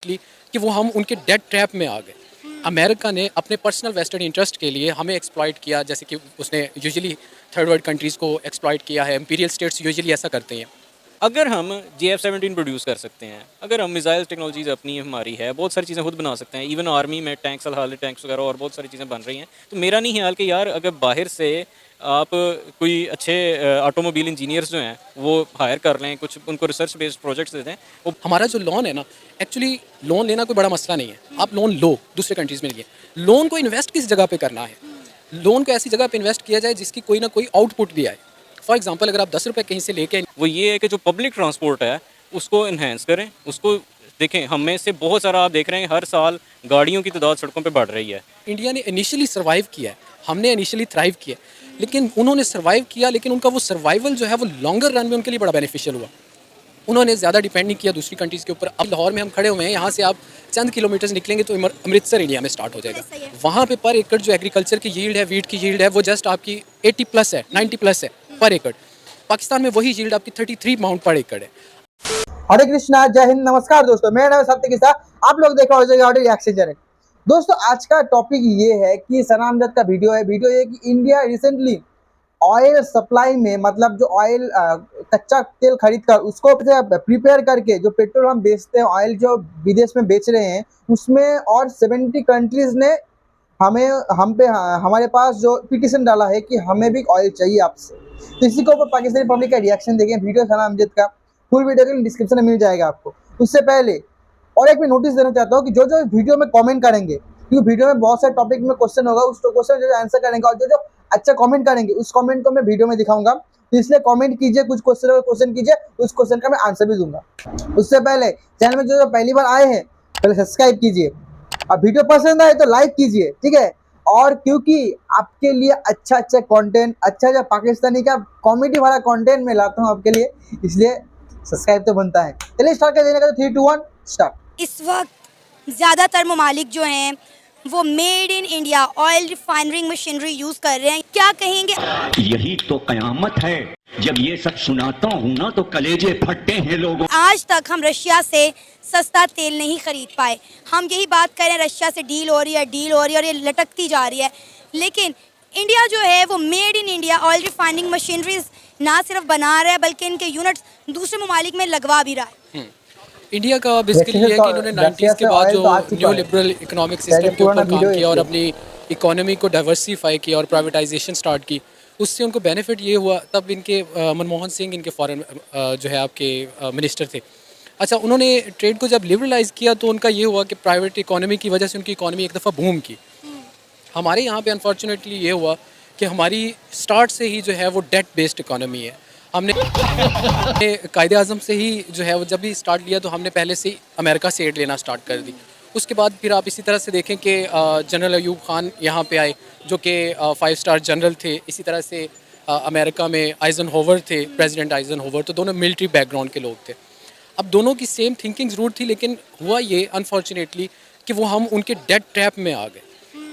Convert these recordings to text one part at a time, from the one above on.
कि वो हम उनके डेट ट्रैप में आ गए। अमेरिका ने अपने पर्सनल वेस्टेड इंटरेस्ट के लिए हमें एक्सप्लॉइट किया, जैसे कि उसने यूजुअली थर्ड वर्ल्ड कंट्रीज़ को एक्सप्लॉइट किया है। इंपीरियल स्टेट्स यूजुअली ऐसा करते हैं। अगर हम JF-17 प्रोड्यूस कर सकते हैं, अगर हम मिसाइल टेक्नोलॉजीज अपनी हमारी है, बहुत सारी चीज़ें खुद बना सकते हैं, इवन आर्मी में टैंक्स, हाल टैंक्स वगैरह और बहुत सारी चीज़ें बन रही हैं, तो मेरा नहीं ख्याल कि यार अगर बाहर से आप कोई अच्छे ऑटोमोबाइल इंजीनियर्स जो हैं वो हायर कर लें, कुछ उनको रिसर्च बेस्ड प्रोजेक्ट्स देते हैं। वो हमारा जो लोन है ना, एक्चुअली लोन लेना कोई बड़ा मसला नहीं है। आप लोन लो, दूसरे कंट्रीज़ में लिए, लोन को इन्वेस्ट किस जगह पे करना है? लोन को ऐसी जगह पे इन्वेस्ट किया जाए जिसकी कोई ना कोई आउटपुट भी आए। फॉर एग्जांपल, अगर आप 10 रुपये कहीं से लेके, वो ये है कि जो पब्लिक ट्रांसपोर्ट है उसको इन्हेंस करें, उसको देखें। हम में से बहुत सारा आप देख रहे हैं हर साल गाड़ियों की तादाद सड़कों पे बढ़ रही है। इंडिया ने इनिशियली सर्वाइव किया है, हमने इनिशियली थ्राइव किया, लेकिन उन्होंने सर्वाइव किया, लेकिन उनका वो सर्वाइवल जो है वो लॉन्गर रन में उनके लिए बड़ा बेनिफिशियल हुआ। उन्होंने ज़्यादा डिपेंड नहीं किया दूसरी कंट्रीज़ के ऊपर। अब लाहौर में हम खड़े हुए हैं, यहाँ से आप चंद किलोमीटर्स निकलेंगे तो अमृतसर इंडिया में स्टार्ट हो जाएगा। वहाँ पे पर एकड़ जो एग्रीकल्चर की यील्ड है, वीट की यील्ड है, वो जस्ट आपकी 80 प्लस है, 90 प्लस है पर एकड़। पाकिस्तान में वही यील्ड आपकी 33 पाउंड पर एकड़ है। हरे कृष्णा, जय हिंद, नमस्कार दोस्तों, मेरा नाम है सत्य किसा। आप लोग देख रहे हो रिएक्शन चैनल। दोस्तों, आज का टॉपिक ये है कि सनामजद का वीडियो ये कि इंडिया रिसेंटली ऑयल सप्लाई में, मतलब जो ऑयल कच्चा तेल खरीद कर उसको प्रिपेयर करके जो पेट्रोल हम बेचते हैं, ऑयल जो विदेश में बेच रहे हैं, उसमें और 70 कंट्रीज ने हमारे पास जो पिटिशन डाला है कि हमें भी ऑयल चाहिए आपसे। तो इसी के ऊपर पाकिस्तानी पब्लिक का रिएक्शन देखें। वीडियो सनामजद का फुल वीडियो के लिए डिस्क्रिप्शन में मिल जाएगा आपको। उससे पहले और एक मैं नोटिस देना चाहता हूँ कि जो जो वीडियो में कमेंट करेंगे, क्योंकि वीडियो में बहुत सारे टॉपिक में क्वेश्चन होगा, उस क्वेश्चन जो आंसर करेंगे और जो जो अच्छा कमेंट करेंगे उस कमेंट को मैं वीडियो में दिखाऊंगा। तो इसलिए कमेंट कीजिए, कुछ क्वेश्चन कीजिए, उस क्वेश्चन का मैं आंसर भी दूंगा। उससे पहले चैनल में जो पहली बार आए हैं पहले सब्सक्राइब कीजिए, और वीडियो पसंद आए तो लाइक कीजिए, ठीक है। और क्योंकि आपके लिए अच्छा कंटेंट, अच्छा पाकिस्तानी का कॉमेडी वाला कंटेंट मैं लाता हूँ आपके लिए, इसलिए सब्सक्राइब तो बनता है। चलिए स्टार्ट कर देने का, 3, 2, 1 स्टार्ट। इस वक्त ज़्यादातर ममालिक जो हैं वो made in India oil refining machinery use कर रहे हैं। क्या कहेंगे? यही तो कयामत है। जब ये सब सुनाता हूँ ना तो कलेजे फटते हैं लोगों। आज तक हम रशिया से सस्ता तेल नहीं खरीद पाए। हम यही बात करें, रशिया से डील हो रही है और ये लटकती जा रही है। लेकिन इंडिया जो है वो made in India oil refining machineries ना सिर्फ बना रहा है बल्कि इनके यूनिट्स दूसरे ममालिक में लगवा भी रहा है। इंडिया का बेसिकली ये है कि इन्होंने 90s के बाद जो न्यू लिबरल इकोनॉमिक सिस्टम के ऊपर काम किया और अपनी इकोनॉमी को डाइवर्सिफाई किया और प्राइवेटाइजेशन स्टार्ट की, उससे उनको बेनिफिट ये हुआ। तब इनके मनमोहन सिंह इनके फॉरेन जो है आपके मिनिस्टर थे। अच्छा, उन्होंने ट्रेड को जब लिबरलाइज किया तो उनका ये हुआ कि प्राइवेट इकोनॉमी की वजह से उनकी इकोनॉमी एक दफ़ा बूम की। हमारे यहाँ पे अनफॉर्चुनेटली ये हुआ कि हमारी स्टार्ट से ही जो है वो डेट बेस्ड इकोनॉमी है। हमने कायदे आज़म से ही जो है वो जब भी स्टार्ट लिया तो हमने पहले से ही अमेरिका से एड लेना स्टार्ट कर दी। उसके बाद फिर आप इसी तरह से देखें कि जनरल अयूब खान यहाँ पे आए जो कि 5 स्टार जनरल थे। इसी तरह से अमेरिका में आइजनहोवर थे, प्रेसिडेंट आइजनहोवर, तो दोनों मिलिट्री बैकग्राउंड के लोग थे। अब दोनों की सेम थिंकिंग ज़रूर थी, लेकिन हुआ ये अनफॉर्चुनेटली कि वो हम उनके डेट ट्रैप में आ गए।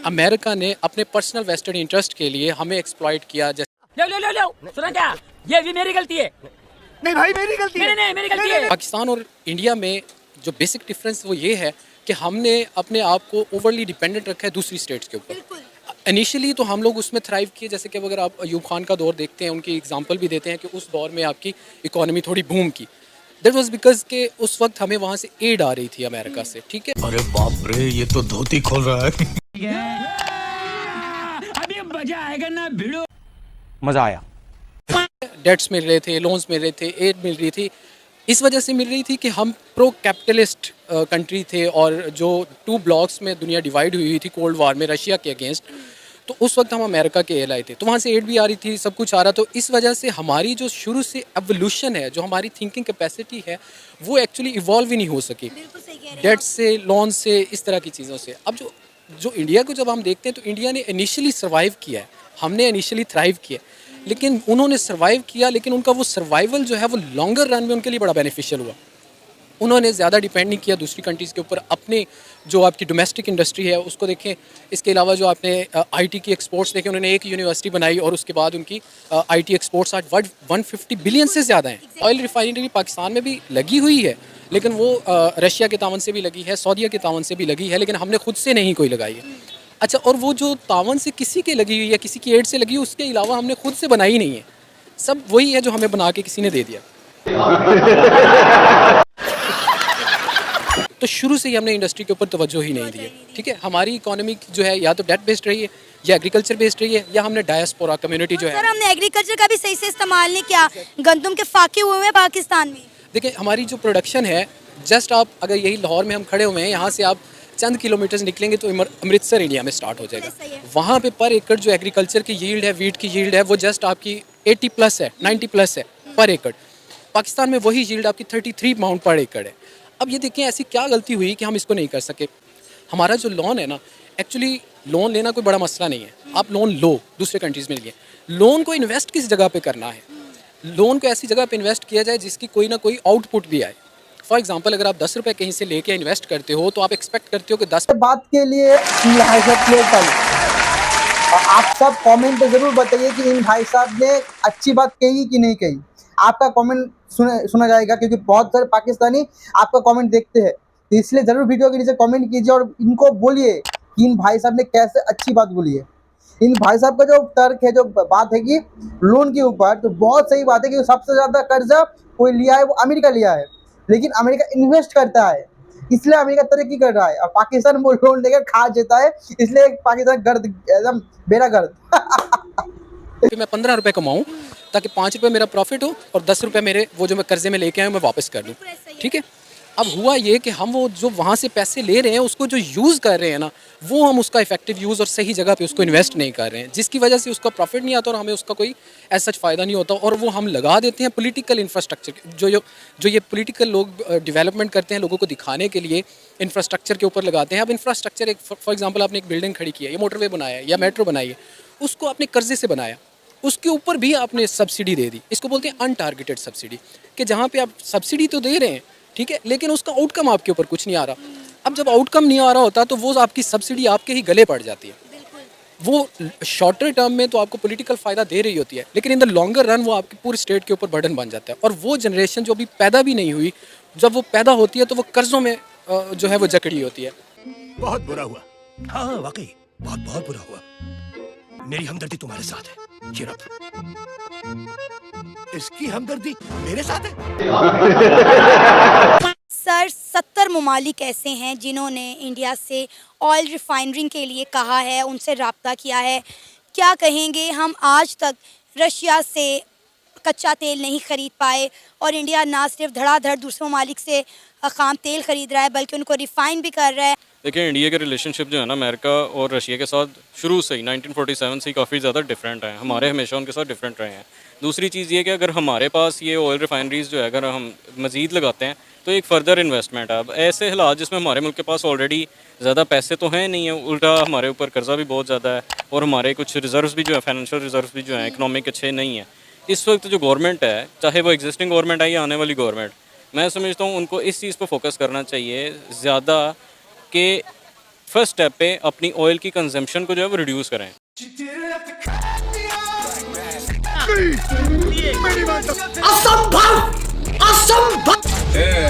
अमेरिका ने अपने पर्सनल वेस्टेड इंटरेस्ट के लिए हमें एक्सप्लॉइट किया। लो सुना क्या? ये भी मेरी गलती है। नहीं भाई, मेरी गलती है। नहीं, मेरी गलती है। पाकिस्तान और इंडिया में जो बेसिक डिफरेंस वो ये है कि हमने अपने आप को ओवरली डिपेंडेंट रखा है दूसरी स्टेट्स के ऊपर। इनिशियली तो हम लोग उसमें थ्राइव किए, जैसे कि अगर आप अयूब खान का दौर देखते हैं, उनकी एग्जांपल भी देते हैं कि उस दौर में आपकी इकोनॉमी थोड़ी बूम की। दैट वाज बिकॉज के उस वक्त हमें वहाँ से एड आ रही थी अमेरिका से, ठीक है। अरे बाप रे, ये तो धोती खोल रहा है। अभी मजा आएगा ना भिड़ो। मजा आया। डेट्स मिल रहे थे, लोन्स मिल रहे थे, एड मिल रही थी। इस वजह से मिल रही थी कि हम प्रो कैपिटलिस्ट कंट्री थे, और जो 2 ब्लॉक्स में दुनिया डिवाइड हुई थी कोल्ड वार में रशिया के अगेंस्ट, तो उस वक्त हम अमेरिका के एलाए थे, तो वहाँ से एड भी आ रही थी, सब कुछ आ रहा। तो इस वजह से हमारी जो शुरू से एवोल्यूशन है, जो हमारी थिंकिंग कैपेसिटी है, वो एक्चुअली इवॉल्व ही नहीं हो सकी डेट से, लोन से, इस तरह की चीज़ों से। अब जो इंडिया को जब हम देखते हैं तो इंडिया ने इनिशियली सर्वाइव किया है, हमने इनिशियली थ्राइव किया, लेकिन उन्होंने सर्वाइव किया, लेकिन उनका वो सर्वाइवल जो है वो लॉन्गर रन में उनके लिए बड़ा बेनिफिशियल हुआ। उन्होंने ज़्यादा डिपेंड नहीं किया दूसरी कंट्रीज़ के ऊपर, अपने जो आपकी डोमेस्टिक इंडस्ट्री है उसको देखें। इसके अलावा जो आपने आईटी की एक्सपोर्ट्स देखें, उन्होंने एक यूनिवर्सिटी बनाई और उसके बाद उनकी आईटी एक्सपोर्ट्स आज 150 बिलियन से ज़्यादा हैं। ऑयल रिफाइनरी पाकिस्तान में भी लगी हुई है, लेकिन वो रशिया के तावन से भी लगी है, सऊदीया के तावन से भी लगी है, लेकिन हमने खुद से नहीं कोई लगाई है। अच्छा, और वो जो तावन से किसी के लगी हुई है, किसी की एड से लगी हुई, उसके अलावा हमने खुद से बनाई नहीं है। सब वही है जो हमें बना के किसी ने दे दिया। तो शुरू से ही हमने इंडस्ट्री के ऊपर तवज्जो ही नहीं दी है। ठीक है, हमारी इकोनॉमी जो है या तो डेट बेस्ड रही है या एग्रीकल्चर बेस्ड रही है, या हमने डायस्पोरा कम्युनिटी जो है। सर, हमने एग्रीकल्चर का भी सही से इस्तेमाल नहीं किया। गंदम के फाके हुए हैं पाकिस्तान में। देखिए, हमारी जो प्रोडक्शन है, जस्ट आप अगर यही लाहौर में हम खड़े हुए हैं, यहाँ से आप चंद किलोमीटर्स निकलेंगे तो अमृतसर इंडिया में स्टार्ट हो जाएगा। वहाँ पे पर एकड़ जो एग्रीकल्चर की यील्ड है, वीट की यील्ड है, वो जस्ट आपकी 80 प्लस है, 90 प्लस है पर एकड़। पाकिस्तान में वही यील्ड आपकी 33 पाउंड पर एकड़ है। अब ये देखिए ऐसी क्या गलती हुई कि हम इसको नहीं कर सके। हमारा जो लोन है ना, एक्चुअली लोन लेना कोई बड़ा मसला नहीं है। आप लोन लो, दूसरे कंट्रीज़ में लिए, लोन को इन्वेस्ट किस जगह पे करना है। लोन को ऐसी जगह पे इन्वेस्ट किया जाए जिसकी कोई ना कोई आउटपुट भी आए। फॉर एग्जांपल, अगर आप 10 रुपये कहीं से लेके इन्वेस्ट करते हो तो आप एक्सपेक्ट करते हो कि 10 बात के लिए इन भाई साहब प्ले कल, और आप सब कमेंट पे जरूर बताइए कि इन भाई साहब ने अच्छी बात कही कि नहीं कही। आपका कमेंट सुना जाएगा, क्योंकि बहुत सारे पाकिस्तानी आपका कमेंट देखते हैं, तो इसलिए जरूर वीडियो के नीचे कमेंट कीजिए और इनको बोलिए कि इन भाई साहब ने कैसे अच्छी बात बोली है। इन भाई साहब का जो तर्क है, जो बात है कि लोन के ऊपर, तो बहुत सही बात है कि सबसे ज़्यादा कर्जा कोई लिया है वो अमेरिका लिया है, लेकिन अमेरिका इन्वेस्ट करता है, इसलिए अमेरिका तरक्की कर रहा है। और पाकिस्तान वो लोन लेकर खा जाता है, इसलिए पाकिस्तान गर्द एकदम बेड़ा गर्द। मैं 15 रुपये कमाऊँ ताकि 5 रुपये मेरा प्रॉफिट हो और 10 रुपये मेरे वो जो मैं कर्जे में लेके आया मैं वापस कर दूँ। ठीक है, अब हुआ ये कि हम वो जो वहाँ से पैसे ले रहे हैं उसको जो यूज़ कर रहे हैं ना, वो हम उसका इफेक्टिव यूज़ और सही जगह पे उसको इन्वेस्ट नहीं कर रहे हैं, जिसकी वजह से उसका प्रॉफिट नहीं आता और हमें उसका कोई ऐसा फ़ायदा नहीं होता। और वो हम लगा देते हैं पॉलिटिकल इंफ्रास्ट्रक्चर, जो ये पॉलिटिकल लोग डेवलपमेंट करते हैं लोगों को दिखाने के लिए, इंफ्रास्ट्रक्चर के ऊपर लगाते हैं। अब इंफ्रास्ट्रक्चर एक फॉर एग्जाम्पल आपने एक बिल्डिंग खड़ी की है या मोटरवे बनाया या मेट्रो बनाई है, उसको आपने कर्जे से बनाया, उसके ऊपर भी आपने सब्सिडी दे दी। इसको बोलते हैं अनटारगेटेड सब्सिडी, कि जहाँ पे आप सब्सिडी तो दे रहे हैं, ठीक है, लेकिन उसका आउटकम आपके ऊपर कुछ नहीं आ रहा। अब जब आउटकम नहीं आ रहा होता तो वो आपकी सब्सिडी आपके ही गले पड़ जाती है। वो शॉर्टर टर्म में तो आपको पॉलिटिकल फ़ायदा दे रही होती है, लेकिन इन द लॉन्गर रन वो आपके पूरे स्टेट के ऊपर बर्डन बन जाता है। और वो जनरेशन जो अभी पैदा भी नहीं हुई, जब वो पैदा होती है तो वो कर्ज़ों में जो है वो जकड़ी होती है। बहुत बुरा हुआ। हाँ वाकई बहुत बहुत बुरा हुआ। मेरी हमदर्दी तुम्हारे साथ है। ये रब, इसकी हमदर्दी मेरे साथ है। सर, 70 ममालिक ऐसे हैं जिन्होंने इंडिया से ऑयल रिफाइनरिंग के लिए कहा है, उनसे रब्ता किया है। क्या कहेंगे, हम आज तक रशिया से कच्चा तेल नहीं ख़रीद पाए और इंडिया ना सिर्फ धड़ाधड़ दूसरे ममालिक से ख़ाम तेल ख़रीद रहा है बल्कि उनको रिफ़ाइन भी कर रहा है। देखिए, इंडिया के रिलेशनशिप जो है ना अमेरिका और रशिया के साथ शुरू से ही 1947 से ही काफ़ी ज़्यादा डिफरेंट हैं। हमारे हमेशा उनके साथ डिफरेंट रहे हैं। दूसरी चीज़ ये कि अगर हमारे पास ये ऑयल रिफाइनरीज़ जो है अगर हम मज़ीद लगाते हैं तो एक फ़र्दर इन्वेस्टमेंट है। अब ऐसे हालात जिसमें हमारे मुल्क के पास ऑलरेडी ज़्यादा पैसे तो हैं नहीं है, उल्टा हमारे ऊपर कर्जा भी बहुत ज़्यादा है और हमारे कुछ रिजर्व्स भी जो है, फाइनेंशियल रिजर्व्स भी जो हैं इकनॉमिक अच्छे नहीं है। इस वक्त जो गवर्नमेंट है, चाहे वो एग्जिस्टिंग गवर्नमेंट है या आने वाली गवर्नमेंट, मैं समझता हूँ उनको इस चीज़ पर फोकस करना चाहिए ज़्यादा कि फर्स्ट स्टेप पे अपनी ऑयल की कंजम्पशन को जो है वो रिड्यूस करें।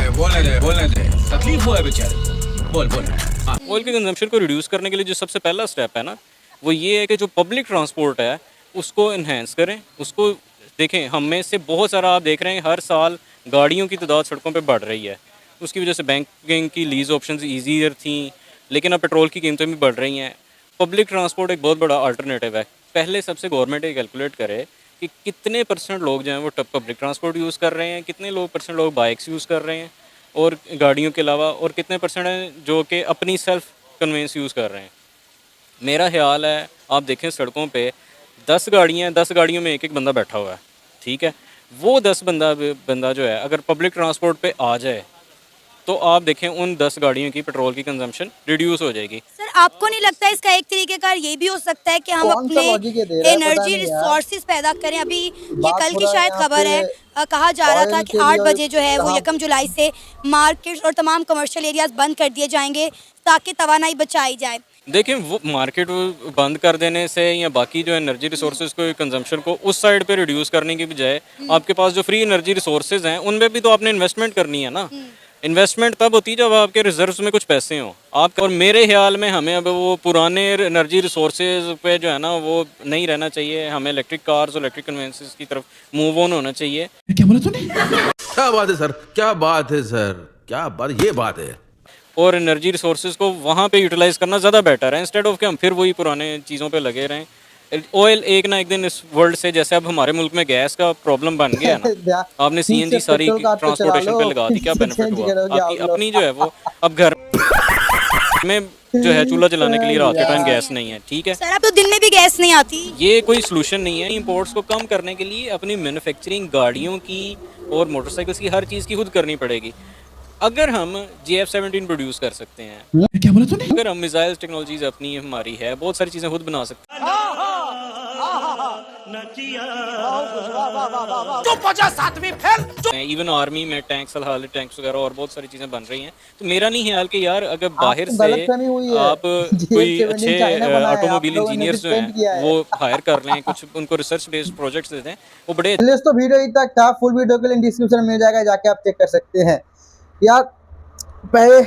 बोलने दे तकलीफ हुआ है बेचारे। बोल ऑयल की कंजम्पशन को रिड्यूस करने के लिए जो सबसे पहला स्टेप है ना, वो ये है कि जो पब्लिक ट्रांसपोर्ट है उसको इन्हेंस करें। उसको देखें, हम में से बहुत सारा आप देख रहे हैं हर साल गाड़ियों की तादाद सड़कों पे बढ़ रही है। उसकी वजह से बैंकिंग की लीज ऑप्शंस ईजियर थी, लेकिन अब पेट्रोल की कीमतें भी बढ़ रही हैं। पब्लिक ट्रांसपोर्ट एक बहुत बड़ा अल्टरनेटिव है। पहले सबसे गवर्नमेंट ये कैलकुलेट करे कि कितने % लोग जो हैं वो पब्लिक ट्रांसपोर्ट यूज़ कर रहे हैं, कितने % लोग बाइक्स यूज़ कर रहे हैं और गाड़ियों के अलावा, और कितने % हैं जो कि अपनी सेल्फ कन्वेंस यूज़ कर रहे हैं। मेरा ख्याल है आप देखें सड़कों पे 10 गाड़ियाँ, 10 गाड़ियों में एक एक बंदा बैठा हुआ है, ठीक है। वो 10 बंदा जो है अगर पब्लिक ट्रांसपोर्ट पे आ जाए तो आप देखें उन 10 गाड़ियों की पेट्रोल की कंजम्पशन रिड्यूस हो जाएगी। सर आपको नहीं लगता इसका एक तरीके का ये भी हो सकता है कि हम कौन सा अपने लॉजिक ये दे रहा है, पता एनर्जी नहीं यार। रिसोर्सेज पैदा करें? अभी ये बात कल हो की रहा है शायद यहाँ खबर है, पे कहा जा रहा था ऑयल कि के 8 लिए बजे जो है वो कहाँ- 1 जुलाई से मार्केट और तमाम कमर्शियल एरियाज बंद कर दिए जाएंगे ताकि तवानाई बचाई जाए। देखिए वो मार्केट बंद कर देने से या बाकी जो एनर्जी रिसोर्सेज को कंजम्पशन को उस साइड पे रिड्यूस करने की बजाय आपके पास जो फ्री एनर्जी रिसोर्सेज हैं उनमें भी तो आपने इन्वेस्टमेंट करनी है ना। इन्वेस्टमेंट तब होती है जब आपके रिजर्व्स में कुछ पैसे हों आप। और मेरे ख्याल में हमें अब वो पुराने एनर्जी रिसोर्सेज पे जो है ना वो नहीं रहना चाहिए। हमें इलेक्ट्रिक कार्स और इलेक्ट्रिक कन्वेंसेस की तरफ मूव ऑन होना चाहिए। क्या बात है सर, क्या बात है सर, क्या बात, ये बात है। और एनर्जी रिसोर्सेज को वहाँ पे यूटिलाइज करना ज़्यादा बेटर है इंस्टेड ऑफ कि हम फिर वही पुराने चीज़ों पे लगे रहें। ऑयल एक ना एक दिन इस वर्ल्ड से, जैसे अब हमारे मुल्क में गैस का प्रॉब्लम बन गया है ना, आपने सीएनजी सारी ट्रांसपोर्टेशन पे लगा दी, क्या बेनिफिट हुआ? आपकी अपनी जो है वो अब घर में जो है चूल्हा जलाने के लिए रात के टाइम गैस नहीं है, ठीक है। सर अब तो दिन में भी गैस नहीं आती। ये कोई सलूशन नहीं है। इंपोर्ट्स को कम करने के लिए अपनी मैन्युफैक्चरिंग गाड़ियों की और मोटरसाइकिल्स की हर चीज़ की खुद करनी पड़ेगी। अगर हम JF-17 प्रोड्यूस कर सकते हैं, क्या बोला तूने? अगर हम मिसाइल्स टेक्नोलॉजीज अपनी हमारी है, बहुत सारी चीज़ें खुद बना सकते हैं। इवन आर्मी में टैंक्स, हल्के टैंक्स वगैरह और बहुत सारी चीज़ें बन रही हैं। तो मेरा नहीं ख्याल कि यार अगर बाहर से आप कोई अच्छे ऑटोमोबाइल इंजीनियर्स जो हैं वो हायर कर लें, कुछ उनको रिसर्च बेस्ड प्रोजेक्ट्स देते हैं, वो बड़े। तो वीडियो ही तक था, फुल वीडियो के लिए डिस्क्रिप्शन में मिल जाएगा, जाके आप चेक कर सकते हैं। यार पहले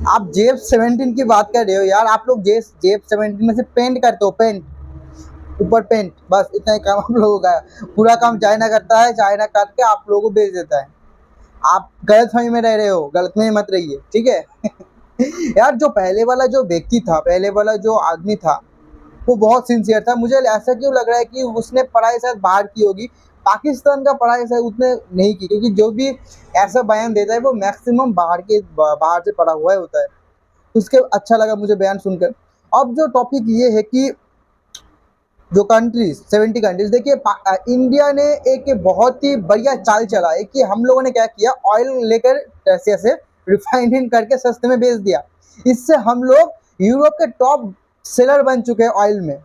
आप JF-17 की बात कर रहे हो यार, आप लोग JF-17 में से पेंट करते हो, पेंट ऊपर पेंट, बस इतना ही काम आप लोगों का है। पूरा काम चाइना करता है, चाइना काट के आप लोगों को बेच देता है। आप गलतफहमी में रह रहे हो, गलतफहमी मत रहिए, ठीक है। यार जो पहले वाला जो व्यक्ति था, पहले वाला जो आदमी था वो बहुत सिंसियर था। मुझे ऐसा क्यों लग रहा है कि उसने पढ़ाई शायद बाहर की होगी, पाकिस्तान का पढ़ाई शायद उसने नहीं की, क्योंकि जो भी ऐसा बयान देता है वो मैक्सिमम बाहर से पढ़ा हुआ होता है। उसके अच्छा लगा मुझे बयान सुनकर। अब जो टॉपिक ये है कि जो कंट्रीज 70 कंट्रीज, देखिए इंडिया ने एक बहुत ही बढ़िया चाल चला है कि हम लोगों ने क्या किया, ऑयल लेकर रसिया से रिफाइनिंग करके सस्ते में बेच दिया। इससे हम लोग यूरोप के टॉप सेलर बन चुके हैं ऑयल में।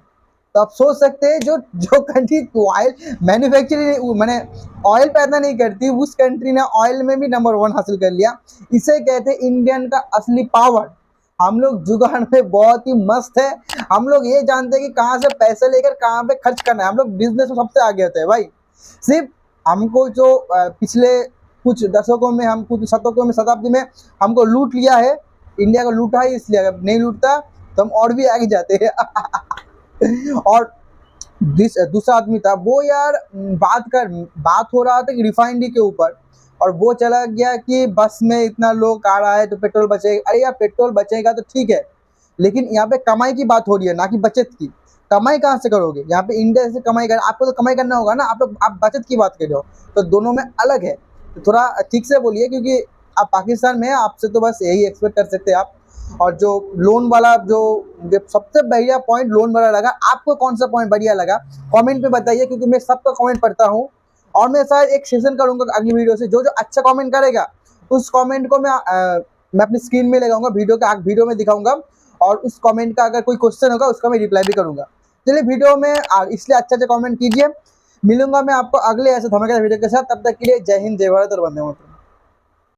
तो आप सोच सकते हैं जो कंट्री ऑयल मैन्युफैक्चरिंग मैंने ऑयल पैदा नहीं करती, उस कंट्री ने ऑयल में भी नंबर 1 हासिल कर लिया। इसे कहते हैं इंडियन का असली पावर। हम लोग जुगाड़ में बहुत ही मस्त है। हम लोग ये जानते हैं कि कहाँ से पैसे लेकर कहाँ पे खर्च करना है। हम लोग बिजनेस में सबसे आगे होते हैं भाई। सिर्फ हमको जो पिछले कुछ दशकों में, हम कुछ शतकों में, शताब्दी में हमको लूट लिया है, इंडिया को लूटा है, इसलिए अगर नहीं लूटता तो हम और भी आगे जाते हैं। और दूसरा आदमी था वो यार बात हो रहा था कि रिफाइनरी के ऊपर, और वो चला गया कि बस में इतना लोग आ रहा है तो पेट्रोल बचेगा। अरे यार पेट्रोल बचेगा तो ठीक है, लेकिन यहाँ पे कमाई की बात हो रही है, ना कि बचत की। कमाई कहाँ से करोगे? यहाँ पे इंडिया से कमाई कर, आपको तो कमाई करना होगा ना, आप बचत की बात कर रहे हो, तो दोनों में अलग है। तो थोड़ा ठीक से बोलिए, क्योंकि आप पाकिस्तान में हैं, आपसे तो बस यही एक्सपेक्ट कर सकते हैं आप। और जो लोन वाला जो सबसे बढ़िया पॉइंट लोन वाला लगा, आपको कौन सा पॉइंट बढ़िया लगा कमेंट में बताइए, क्योंकि मैं सबका कमेंट पढ़ता हूँ। और मैं शायद एक सेशन करूंगा अगली वीडियो से, जो अच्छा कमेंट करेगा उस कमेंट को मैं अपनी स्क्रीन में लगाऊंगा, वीडियो में दिखाऊंगा, और उस कमेंट का अगर कोई क्वेश्चन होगा उसका मैं रिप्लाई भी करूंगा। चलिए वीडियो में इसलिए अच्छा कमेंट कीजिए। मिलूंगा मैं आपको अगले ऐसे धमाकेदार वीडियो के साथ। तब तक के लिए जय हिंद, जय भारत और वंदे मातरम।